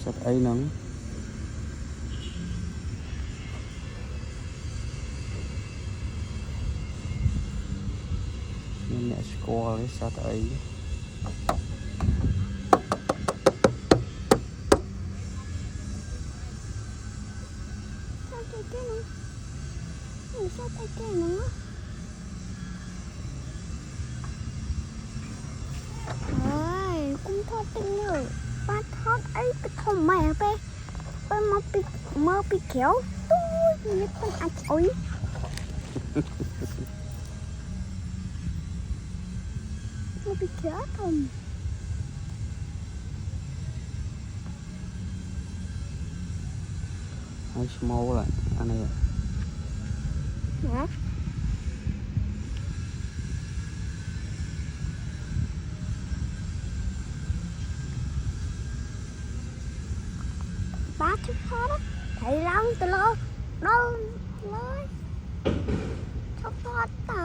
sạch ấy nắng nên mẹ score lấy sạch ấy sao cái nữa ơi cũng thoát tinh rồi ba thoát ấy cái thằng mẹ bé mơ bị kéo tôi như con ăn ối mơ bị kéo thầm hai small lại anh này hả ba chút thoát á thầy lắm từ lâu đâu nói thoát thoát tầng